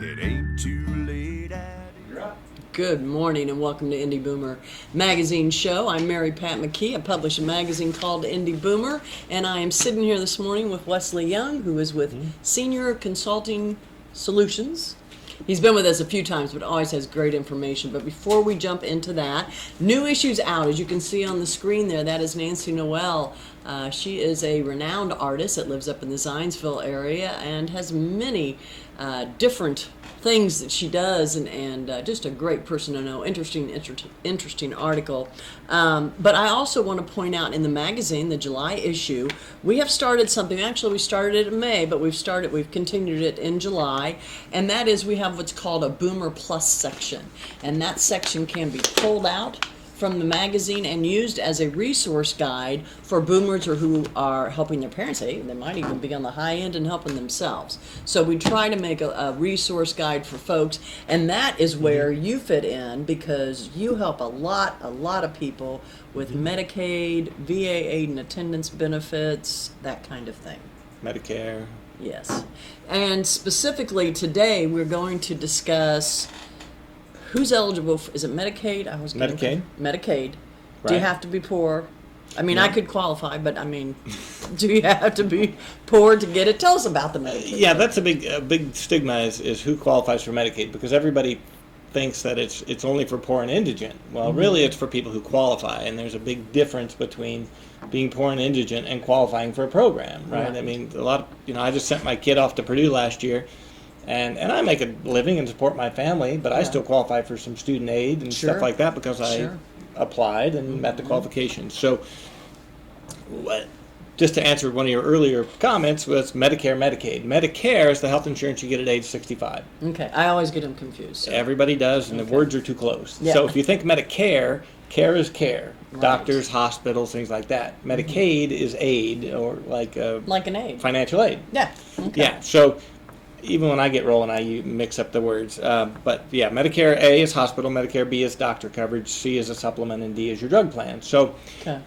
It ain't too late at all. Good morning and welcome to Indy Boomer Magazine show. I'm Mary Pat McKee. I publish a magazine called Indy Boomer, and I am sitting here this morning with Wesley Young, who is with Senior Consulting Solutions. He's been with us a few times, but always has great information. But before we jump into that, new issues out. As you can see on the screen there, that is Nancy Noel. She is a renowned artist that lives up in the Zionsville area and has many different things that she does, and just a great person to know. Interesting article. But I also want to point out in the magazine, the July issue, we have started something. Actually, we started it in May, but we've continued it in July, and that is we have what's called a Boomer Plus section, and that section can be pulled out from the magazine and used as a resource guide for boomers or who are helping their parents. They might even be on the high end and helping themselves. So we try to make a resource guide for folks, and that is where you fit in, because you help a lot of people with Medicaid, VA aid and attendance benefits, that kind of thing. Medicare. Yes. And specifically today we're going to discuss who's eligible for, is it Medicaid? Medicaid. Medicaid. Right. Do you have to be poor? I mean, No. I could qualify, but I mean, do you have to be poor to get it? Tell us about the Medicaid. Yeah, that's a big stigma is who qualifies for Medicaid, because everybody thinks that it's only for poor and indigent. Well, really it's for people who qualify, and there's a big difference between being poor and indigent and qualifying for a program, right? Right. I mean, I just sent my kid off to Purdue last year, and I make a living and support my family, but I still qualify for some student aid and stuff like that because I applied and met the qualifications. So, just to answer one of your earlier comments, was Medicare, Medicaid. Medicare is the health insurance you get at age 65. Okay, I always get them confused. So. Everybody does, and the words are too close. Yeah. So if you think Medicare, care is care. Right. Doctors, hospitals, things like that. Medicaid is aid, or like an aid. Financial aid. Yeah. Okay. Yeah, so even when I get rolling, I mix up the words. But yeah, Medicare A is hospital, Medicare B is doctor coverage, C is a supplement, and D is your drug plan. So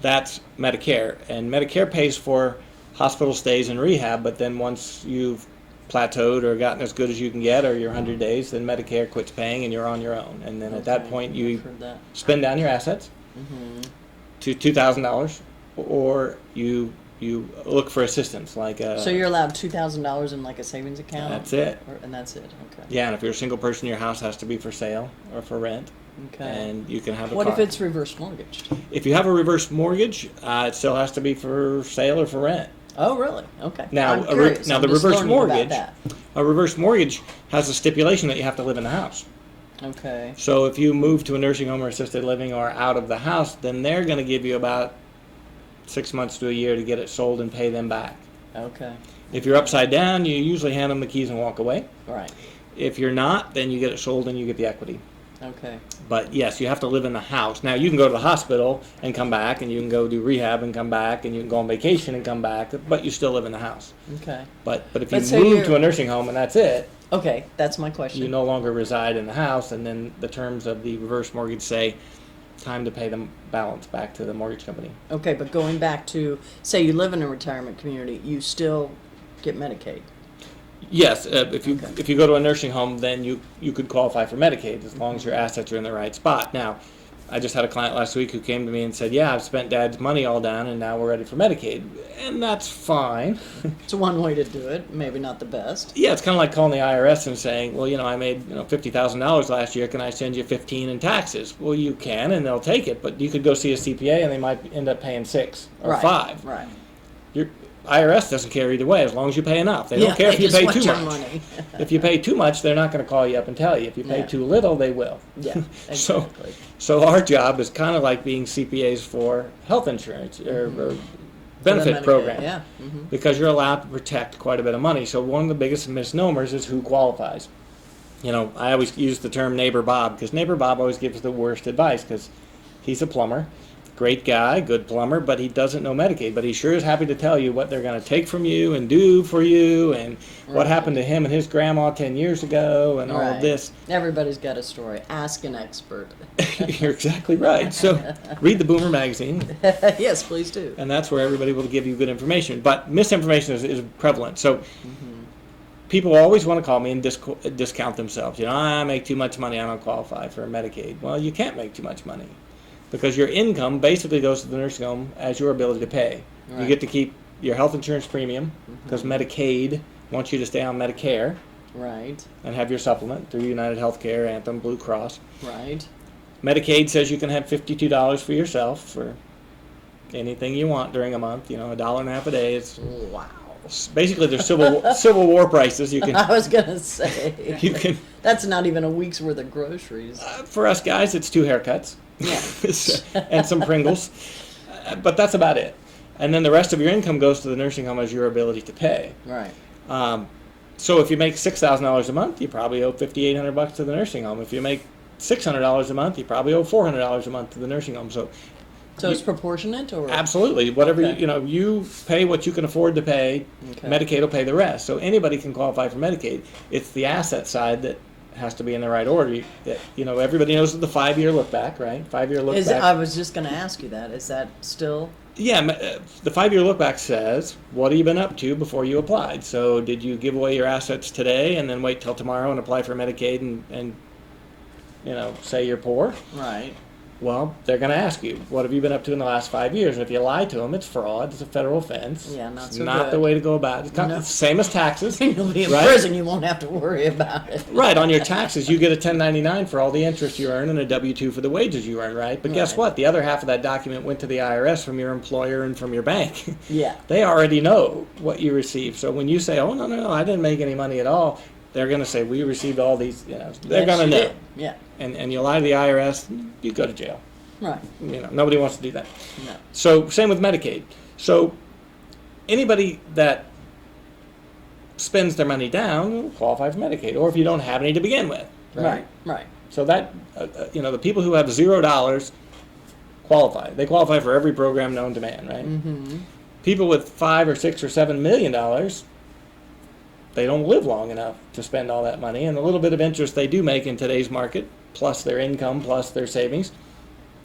that's Medicare. And Medicare pays for hospital stays and rehab, but then once you've plateaued or gotten as good as you can get, or your 100 days, then Medicare quits paying and you're on your own. And then at that point, you spend down your assets to $2,000, or you look for assistance, like so you're allowed $2,000 in like a savings account. That's it. And that's it. Okay. Yeah, and if you're a single person, your house has to be for sale or for rent. Okay. And you can have a What car. if it's reverse mortgaged? If you have a reverse mortgage, it still has to be for sale or for rent. Oh, really? Okay. Now, I'm curious. now I'm the just reverse learning about mortgage, that. a reverse mortgage has a stipulation that you have to live in the house. Okay. So if you move to a nursing home or assisted living or out of the house, then they're going to give you about 6 months to a year to get it sold and pay them back. Okay. If you're upside down, you usually hand them the keys and walk away. Right. If you're not, then you get it sold and you get the equity. Okay. But yes, you have to live in the house. Now, you can go to the hospital and come back, and you can go do rehab and come back, and you can go on vacation and come back, but you still live in the house. Okay. But if Let's you say move you're- to a nursing home and that's it, Okay, that's my question. you no longer reside in the house, and then the terms of the reverse mortgage say time to pay the balance back to the mortgage company. Okay, but going back to, say you live in a retirement community, you still get Medicaid. Yes, if you go to a nursing home, then you could qualify for Medicaid as long as your assets are in the right spot. Now, I just had a client last week who came to me and said, yeah, I've spent Dad's money all down and now we're ready for Medicaid. And that's fine. It's one way to do it, maybe not the best. Yeah, it's kind of like calling the IRS and saying, well, I made $50,000 last year. Can I send you $15,000 in taxes? Well, you can, and they'll take it. But you could go see a CPA and they might end up paying $6,000 or $5,000. Right. Your IRS doesn't care either way as long as you pay enough. They don't care if you pay too much. Money. If you pay too much, they're not going to call you up and tell you. If you pay too little, they will. Yeah, exactly. So our job is kind of like being CPAs for health insurance or benefit program. Yeah. Because you're allowed to protect quite a bit of money. So one of the biggest misnomers is who qualifies. I always use the term Neighbor Bob, because Neighbor Bob always gives the worst advice, because he's a plumber. Great guy, good plumber, but he doesn't know Medicaid. But he sure is happy to tell you what they're going to take from you and do for you, and what happened to him and his grandma 10 years ago, and all of this. Everybody's got a story. Ask an expert. You're exactly right. So read the Boomer Magazine. Yes, please do. And that's where everybody will give you good information. But misinformation is prevalent. So people always want to call me and discount themselves. I make too much money, I don't qualify for Medicaid. Well, you can't make too much money because your income basically goes to the nursing home as your ability to pay. Right. You get to keep your health insurance premium because Medicaid wants you to stay on Medicare. Right. And have your supplement through United Healthcare, Anthem, Blue Cross. Right. Medicaid says you can have $52 for yourself for anything you want during a month. $1.50 a day. It's wow. Basically, there's Civil War prices. You can. I was gonna say. You can. That's not even a week's worth of groceries. For us guys, it's 2 haircuts. Yeah. And some Pringles, but that's about it. And then the rest of your income goes to the nursing home as your ability to pay. Right. So if you make $6,000 a month, you probably owe $5,800 to the nursing home. If you make $600 a month, you probably owe $400 a month to the nursing home. So it's proportionate, or absolutely, whatever you pay what you can afford to pay. Okay. Medicaid will pay the rest. So anybody can qualify for Medicaid. It's the asset side that has to be in the right order. Everybody knows the 5-year look back, right? 5-year look back. I was just going to ask you that. Is that still? Yeah, the 5-year look back says, what have you been up to before you applied? So did you give away your assets today and then wait till tomorrow and apply for Medicaid and say you're poor? Right. Well, they're going to ask you, what have you been up to in the last 5 years? And if you lie to them, it's fraud. It's a federal offense. Yeah, it's not the way to go about it. It's the same as taxes. You'll be in prison. You won't have to worry about it. Right. On your taxes, you get a 1099 for all the interest you earn and a W-2 for the wages you earn, right? But guess what? The other half of that document went to the IRS from your employer and from your bank. Yeah. They already know what you received. So when you say, oh, no, I didn't make any money at all, they're going to say, we received all these, they're going to know. Yeah. And you lie to the IRS, you go to jail. Right. Nobody wants to do that. No. So same with Medicaid. So anybody that spends their money down will qualify for Medicaid, or if you don't have any to begin with. Right. So that, the people who have $0 qualify. They qualify for every program known to man, right? Mm-hmm. People with $5 or $6 or $7 million, they don't live long enough to spend all that money, and the little bit of interest they do make in today's market, plus their income, plus their savings,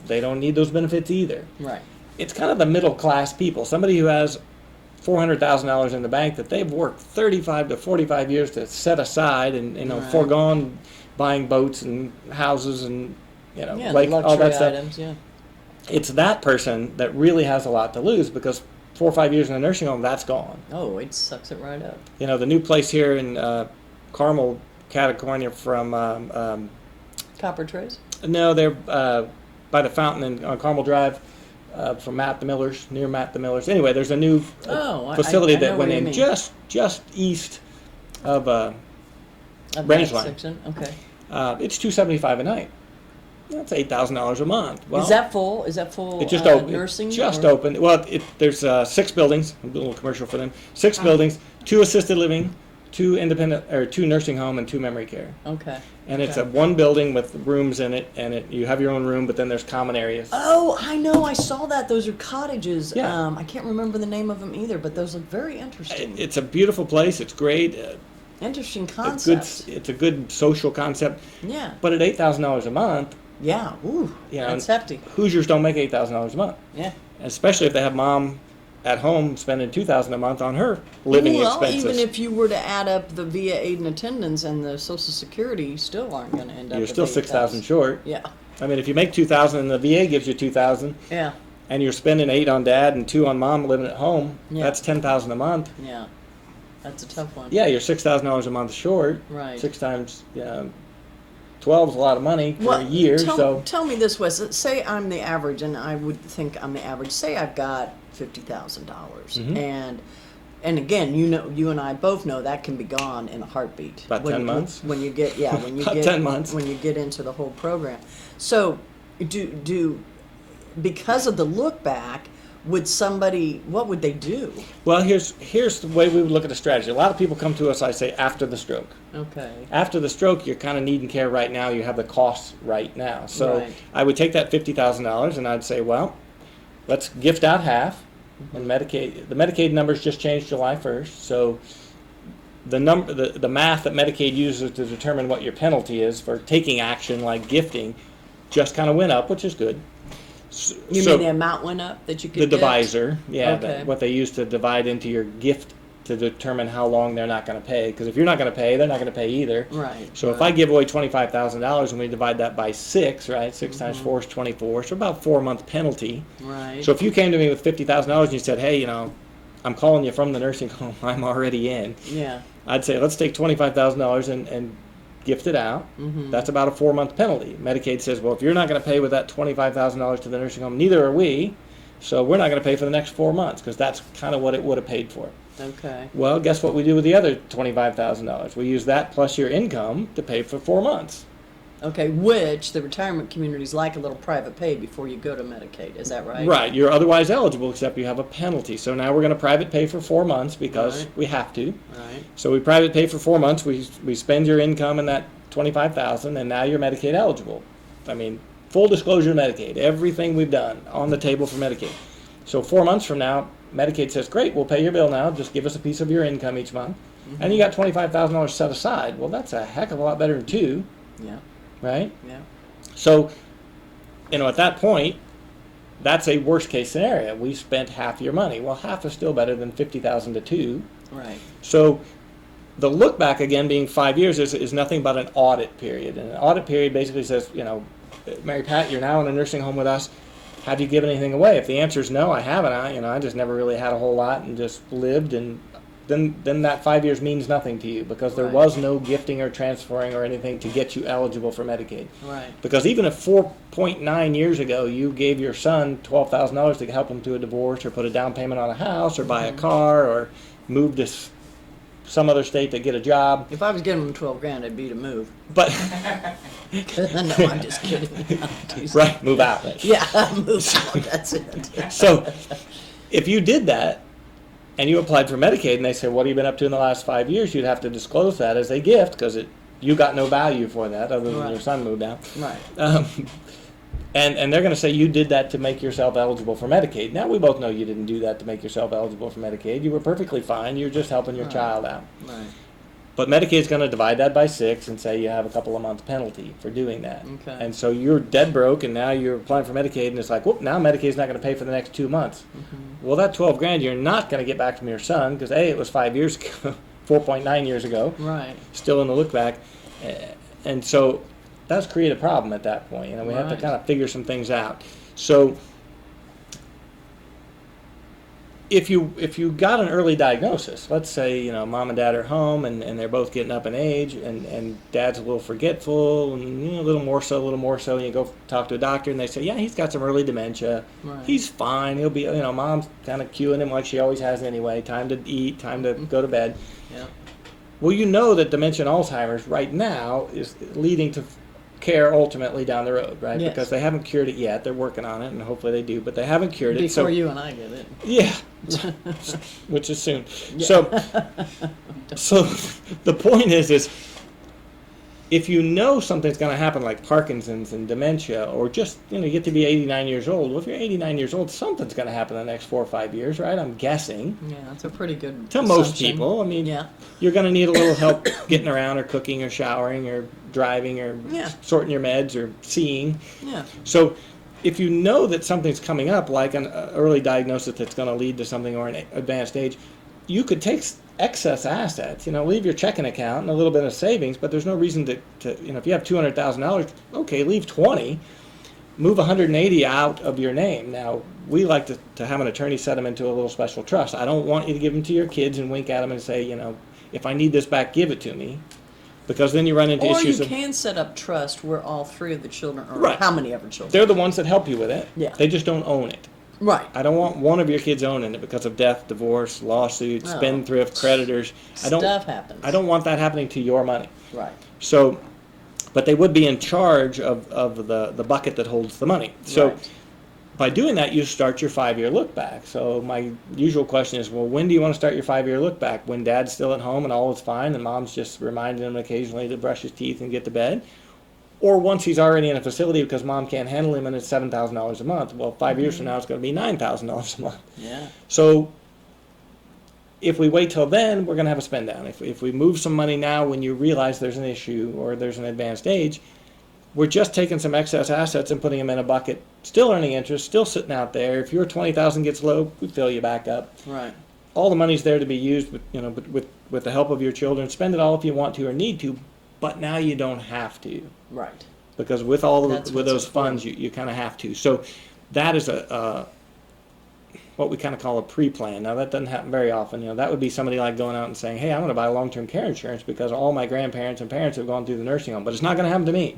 they don't need those benefits either. Right. It's kind of the middle class people. Somebody who has $400,000 in the bank that they've worked 35 to 45 years to set aside and foregone buying boats and houses and all that stuff. Items, yeah. It's that person that really has a lot to lose because 4 or 5 years in a nursing home, that's gone. Oh, it sucks it right up. The new place here in Carmel, California from Copper Trace? No, they're by the fountain on Carmel Drive, from Matt the Miller's, near Matt the Miller's. Anyway, there's a new facility that went in just east of Rangeline. Section? Okay. It's $275 a night. That's $8,000 a month. Well, is that full? It just opened. Nursing? It just opened. Well, there's 6 buildings. A little commercial for them. 6 buildings, 2 assisted living, 2 independent or 2 nursing home, and 2 memory care. Okay. And it's a 1 building with rooms in it, and you have your own room, but then there's common areas. Oh, I know. I saw that. Those are cottages. Yeah. I can't remember the name of them either, but those look very interesting. It's a beautiful place. It's great. Interesting concept. It's a good social concept. Yeah. But at $8,000 a month. Yeah. Ooh. That's hefty. Hoosiers don't make $8,000 a month. Yeah. Especially if they have mom at home spending $2,000 a month on her living expenses. Even if you were to add up the VA aid and attendance and the Social Security, you still aren't going to end up. You're still $6,000 short. Yeah. I mean, if you make $2,000 and the VA gives you $2,000. Yeah. And you're spending $8 on dad and $2 on mom living at home. Yeah. That's $10,000 a month. Yeah. That's a tough one. Yeah, you're $6,000 a month short. Right. 6 times 12 is a lot of money for a year. Tell me this, Wes. Say I'm the average, and I would think I'm the average. Say I've got $50,000, and again, you and I both know that can be gone in a heartbeat. About 10 months. When you get 10 months. When you get into the whole program. So, do because of the look back, what would they do? Well, here's the way we would look at the strategy. A lot of people come to us, I say, after the stroke. Okay. After the stroke, you're kind of needing care right now. You have the costs right now. So I would take that $50,000 and I'd say, well, let's gift out half. And Medicaid, the Medicaid numbers just changed July 1st. So the math that Medicaid uses to determine what your penalty is for taking action like gifting just kind of went up, which is good. You mean the amount went up that you could the gift? divisor, yeah, Okay. what they use to divide into your gift to determine how long they're not going to pay. Because if you're not going to pay, they're not going to pay either. Right. So if I give away $25,000 and we divide that by 6, right? 6 times 4 is 24. So about 4-month penalty. Right. So if you came to me with $50,000 and you said, hey, I'm calling you from the nursing home, I'm already in. Yeah. I'd say let's take $25,000 and gift it out. That's about a 4-month penalty. Medicaid says, well, if you're not going to pay with that $25,000 to the nursing home, neither are we. So we're not going to pay for the next 4 months because that's kind of what it would have paid for. Okay. Well, guess what we do with the other $25,000? We use that plus your income to pay for 4 months. Okay, which the retirement communities like a little private pay before you go to Medicaid. Is that right? Right. You're otherwise eligible except you have a penalty. So now we're going to private pay for 4 months because we have to. Right. So we private pay for 4 months. We spend your income in that $25,000 and now you're Medicaid eligible. I mean, full disclosure Medicaid. Everything we've done on the table for Medicaid. So 4 months from now, Medicaid says, great, we'll pay your bill now. Just give us a piece of your income each month. And you got $25,000 set aside. Well, that's a heck of a lot better than 2. Yeah. Right? Yeah. So, at that point, that's a worst case scenario. We spent half your money. Well, half is still better than $50,000 to 2. Right. So, the look back again being 5 years is nothing but an audit period. And an audit period basically says, Mary Pat, you're now in a nursing home with us. Have you given anything away? If the answer is no, I haven't. I just never really had a whole lot and just lived, and then that 5 years means nothing to you because there was no gifting or transferring or anything to get you eligible for Medicaid. Right. Because even if 4.9 years ago you gave your son $12,000 to help him through a divorce or put a down payment on a house or buy a car or move to some other state to get a job. If I was giving him $12,000, it'd be to move. But No, I'm just kidding. right, move out. Right. Yeah, move out. That's it. So if you did that, and you applied for Medicaid, and they say, what have you been up to in the last 5 years? You'd have to disclose that as a gift because you got no value for that other than your son moved out. Right. And they're going to say you did that to make yourself eligible for Medicaid. Now, we both know you didn't do that to make yourself eligible for Medicaid. You were perfectly fine. You're just helping your child out. Right. But Medicaid's going to divide that by 6 and say you have a couple of months penalty for doing that. Okay. And so you're dead broke, and now you're applying for Medicaid, and it's like, whoop, now Medicaid's not going to pay for the next 2 months. Well, that $12,000 you're not going to get back from your son because A, it was 5 years ago, 4.9 years ago. Right. Still in the look back. And so that's create a problem at that point. We have to kind of figure some things out. So if you got an early diagnosis, let's say, mom and dad are home and they're both getting up in age and dad's a little forgetful and a little more so, and you go talk to a doctor and they say, yeah, he's got some early dementia. Right. He's fine. He'll be, mom's kind of cueing him like she always has anyway. Time to eat, time to go to bed. Yeah. Well, that dementia and Alzheimer's right now is leading to care ultimately down the road, right? Yes. Because they haven't cured it yet. They're working on it, and hopefully they do, but they haven't cured it. Before you and I get it. Yeah, which is soon. Yeah. So the point is if you know something's going to happen like Parkinson's and dementia, or just, you get to be 89 years old. Well, if you're 89 years old, something's going to happen in the next 4 or 5 years, right? I'm guessing. Yeah, that's a pretty good To assumption. most people. You're going to need a little help getting around or cooking or showering or driving or sorting your meds or seeing. Yeah. So if you know that something's coming up, like an early diagnosis that's going to lead to something or an advanced age, you could take excess assets, leave your checking account and a little bit of savings, but there's no reason to if you have $200,000, okay, leave 20, move 180 out of your name. Now, we like to have an attorney set them into a little special trust. I don't want you to give them to your kids and wink at them and say, if I need this back, give it to me. Because then you run into issues Or you can set up trust where all 3 of the children, or Right. how many ever children? They're the ones that help you with it. Yeah. They just don't own it. Right. I don't want one of your kids owning it because of death, divorce, lawsuits, No. spendthrift, creditors. Stuff happens. I don't want that happening to your money. Right. So, but they would be in charge of the bucket that holds the money. So Right. by doing that, you start your 5-year look back. So my usual question is, well, when do you want to start your 5-year look back? When dad's still at home and all is fine and mom's just reminding him occasionally to brush his teeth and get to bed? Or once he's already in a facility because mom can't handle him and it's $7,000 a month. Well, 5 years from now, it's going to be $9,000 a month. Yeah. So if we wait till then, we're going to have a spend down. If we move some money now when you realize there's an issue or there's an advanced age, we're just taking some excess assets and putting them in a bucket, still earning interest, still sitting out there. If your $20,000 gets low, we fill you back up. Right. all the money's there to be used with the help of your children. Spend it all if you want to or need to, but now you don't have to. Right. Because with those funds, you kind of have to. So that is what we kind of call a pre-plan. Now that doesn't happen very often. That would be somebody like going out and saying, "Hey, I'm going to buy long-term care insurance because all my grandparents and parents have gone through the nursing home," but it's not going to happen to me,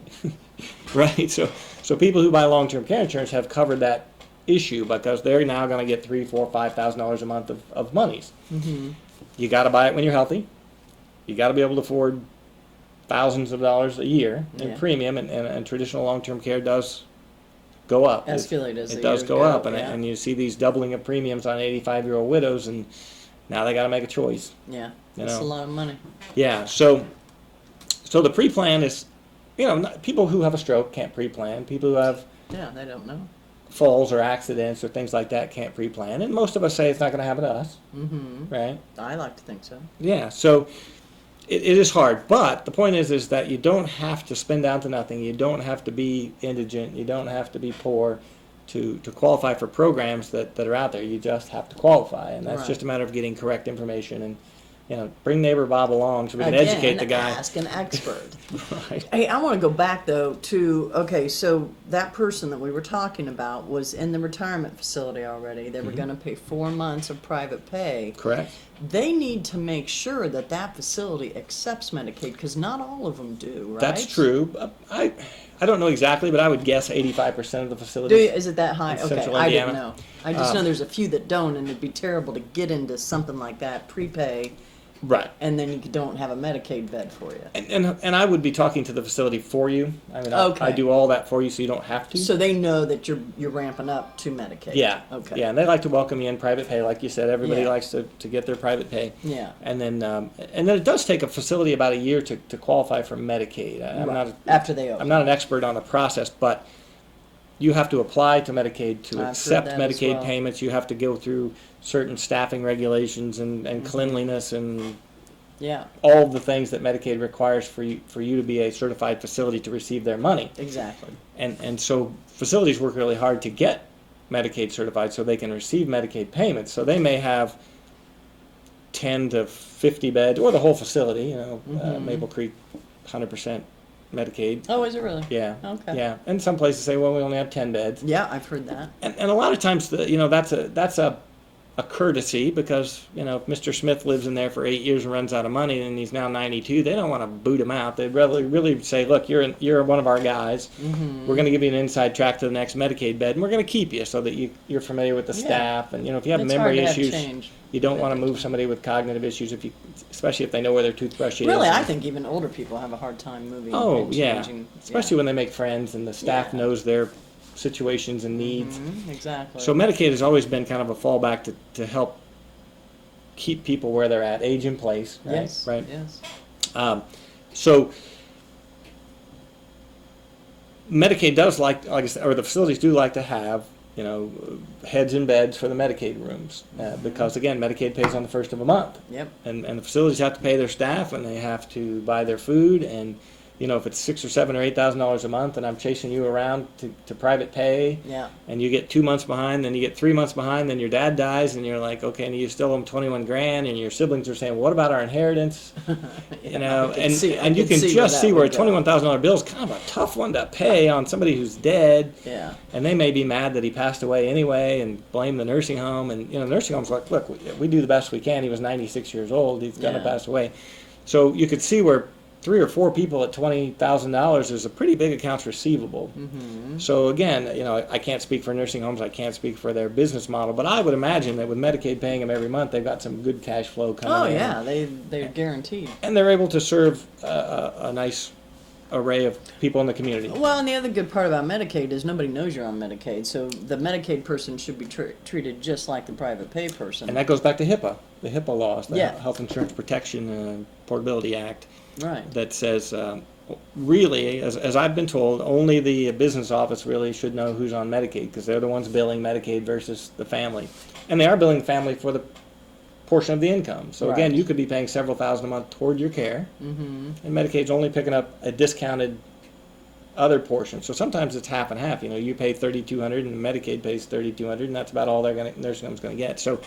right? So people who buy long-term care insurance have covered that issue because they're now going to get $3,000, $4,000, $5,000 a month of monies. Mm-hmm. You got to buy it when you're healthy. You got to be able to afford thousands of dollars a year in premium, and traditional long-term care does go up. Escalate as it does go up, and you see these doubling of premiums on 85-year-old widows, and now they got to make a choice. Yeah, that's a lot of money. Yeah, so the pre-plan is, people who have a stroke can't pre-plan. People who have they don't know. Falls or accidents or things like that can't pre-plan, and most of us say it's not going to happen to us. Mm-hmm. Right? I like to think so. Yeah, so it is hard, but the point is that you don't have to spend down to nothing. You don't have to be indigent. You don't have to be poor to qualify for programs that are out there. You just have to qualify, and that's just a matter of getting correct information and bring neighbor Bob along so we can educate the guy. Ask an expert. Right. Hey, I want to go back though to so that person that we were talking about was in the retirement facility already. They were going to pay 4 months of private pay. Correct. They need to make sure that facility accepts Medicaid because not all of them do, right? That's true. I don't know exactly, but I would guess 85% of the facilities. Is it that high? Okay, I didn't know. I just know there's a few that don't, and it'd be terrible to get into something like that, prepay. Right. And then you don't have a Medicaid bed for you. And I would be talking to the facility for you. I mean, I do all that for you so you don't have to. So they know that you're ramping up to Medicaid. Yeah. Okay. Yeah, and they like to welcome you in private pay. Like you said, everybody likes to get their private pay. Yeah. And then it does take a facility about a year to qualify for Medicaid. After they open. I'm not an expert on the process, but you have to apply to Medicaid to accept Medicaid payments. You have to go through certain staffing regulations and cleanliness and all the things that Medicaid requires for you to be a certified facility to receive their money. Exactly. And so facilities work really hard to get Medicaid certified so they can receive Medicaid payments. So they may have 10 to 50 beds, or the whole facility, Maple Creek, 100% Medicaid. Oh, is it really? Yeah. Okay. Yeah. And some places say, well, we only have 10 beds. Yeah, I've heard that. And a lot of times, that's a courtesy because, if Mr. Smith lives in there for 8 years and runs out of money and he's now 92, they don't want to boot him out. They'd really say, look, you're one of our guys. Mm-hmm. We're going to give you an inside track to the next Medicaid bed, and we're going to keep you so that you're familiar with the staff. And, if you have memory issues, you don't want to move somebody with cognitive issues, especially if they know where their toothbrush is. Really, I think even older people have a hard time moving. Oh, yeah. Especially when they make friends and the staff knows their situations and needs. Mm-hmm, exactly. So Medicaid has always been kind of a fallback to help keep people where they're at, age in place. Right? Yes. Right. Yes. So Medicaid does like I said, or the facilities do like to have heads in beds for the Medicaid rooms because again Medicaid pays on the first of a month. Yep. And the facilities have to pay their staff and they have to buy their food and. If it's $6,000 or $7,000 or $8,000 a month, and I'm chasing you around to private pay, and you get 2 months behind, then you get 3 months behind, then your dad dies, and you're like, okay, and you still owe him $21,000, and your siblings are saying, well, what about our inheritance? And you can just see where a $21,000 bill is kind of a tough one to pay on somebody who's dead. Yeah. And they may be mad that he passed away anyway, and blame the nursing home, and the nursing home's like, look, we do the best we can. He was 96 years old. He's gonna pass away. So you could see where 3 or 4 people at $20,000 is a pretty big accounts receivable. Mm-hmm. So again, I can't speak for nursing homes. I can't speak for their business model, but I would imagine that with Medicaid paying them every month, they've got some good cash flow coming in. Oh yeah, they're guaranteed. And they're able to serve a nice array of people in the community. Well, and the other good part about Medicaid is nobody knows you're on Medicaid, so the Medicaid person should be treated just like the private pay person. And that goes back to HIPAA, the HIPAA laws, the Yeah. Health Insurance Protection and Portability Act. Right. That says, really, as I've been told, only the business office really should know who's on Medicaid because they're the ones billing Medicaid versus the family. And they are billing the family for the portion of the income. So again, you could be paying several thousand a month toward your care, and Medicaid's only picking up a discounted other portion. So sometimes it's half and half. You pay $3,200 and Medicaid pays $3,200, and that's about all nursing home's going to get. So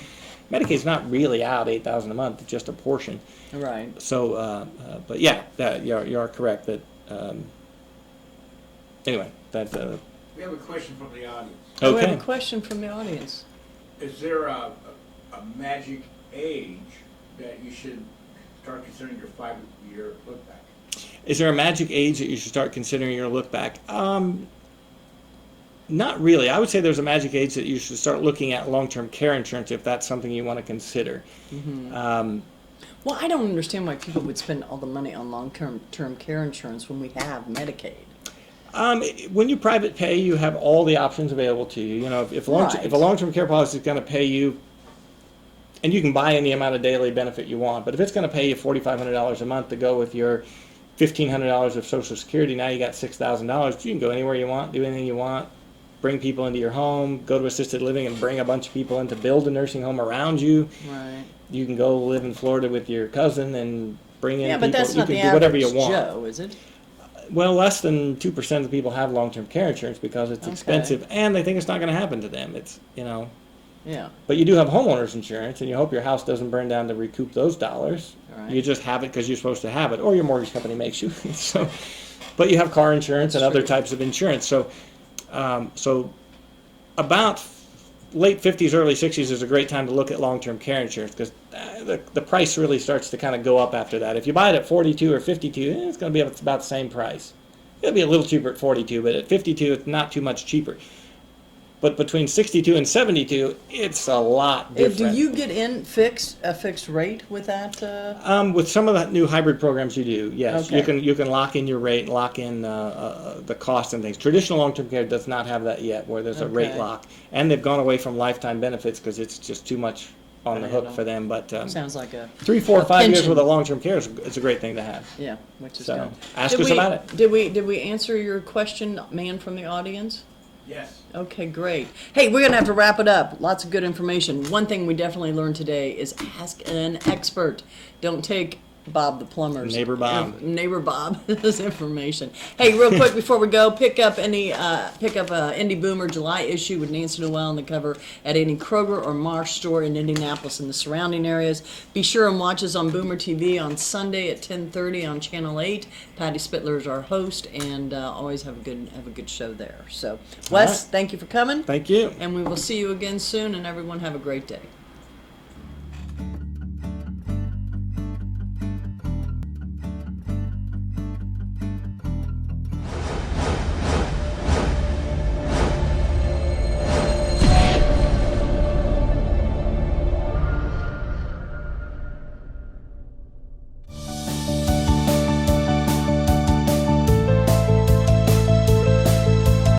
Medicaid's not really out $8,000 a month; it's just a portion. Right. So, but yeah, you are correct. That anyway, that. We have a question from the audience. Oh, we have Okay. a question from the audience. Is there a magic age that you should start considering your 5-year look back? Is there a magic age that you should start considering your look back? Not really. I would say there's a magic age that you should start looking at long-term care insurance if that's something you want to consider. Well, I don't understand why people would spend all the money on long-term care insurance when we have Medicaid. When you private pay, you have all the options available to you. You know, if a long-term care policy is going to pay you, and you can buy any amount of daily benefit you want, but if it's going to pay you $4,500 a month to go with your $1,500 of Social Security, now you got $6,000. You can go anywhere you want, do anything you want, bring people into your home, go to assisted living and bring a bunch of people in to build a nursing home around you. Right. You can go live in Florida with your cousin and bring in people. Yeah, but that's not you the can do whatever average you want. Joe, is it? Well, less than 2% of people have long-term care insurance because it's expensive, and they think it's not going to happen to them. It's, you know. Yeah. But you do have homeowners insurance, and you hope your house doesn't burn down to recoup those dollars. Right. You just have it because you're supposed to have it, or your mortgage company makes you. So, but you have car insurance and other types of insurance. So, about late 50s, early 60s is a great time to look at long-term care insurance because the price really starts to kind of go up after that. If you buy it at 42 or 52, it's going to be about the same price. It'll be a little cheaper at 42, but at 52, it's not too much cheaper. But between 62 and 72, it's a lot different. Do you get a fixed rate with that? With some of the new hybrid programs, you do. Yes, Okay. you can lock in your rate, lock in the cost and things. Traditional long-term care does not have that yet, where there's a rate Okay. lock, and they've gone away from lifetime benefits because it's just too much on the hook for them. But Sounds like a 3, 4, 5 years pension. with a long-term care is a great thing to have. Yeah, which is So good. ask us about it. Did we answer your question, man, from the audience? Yes. Okay, great. Hey, we're going to have to wrap it up. Lots of good information. One thing we definitely learned today is ask an expert. Don't take Bob the plumber's Neighbor Bob. Neighbor Bob's information. Hey, real quick before we go, pick up Indy Boomer July issue with Nancy Noel on the cover at any Kroger or Marsh store in Indianapolis and the surrounding areas. Be sure and watch us on Boomer TV on Sunday at 10:30 on Channel 8. Patty Spittler is our host, and always have a good show there. So, Wes, right. thank you for coming. Thank you. And we will see you again soon, and everyone have a great day.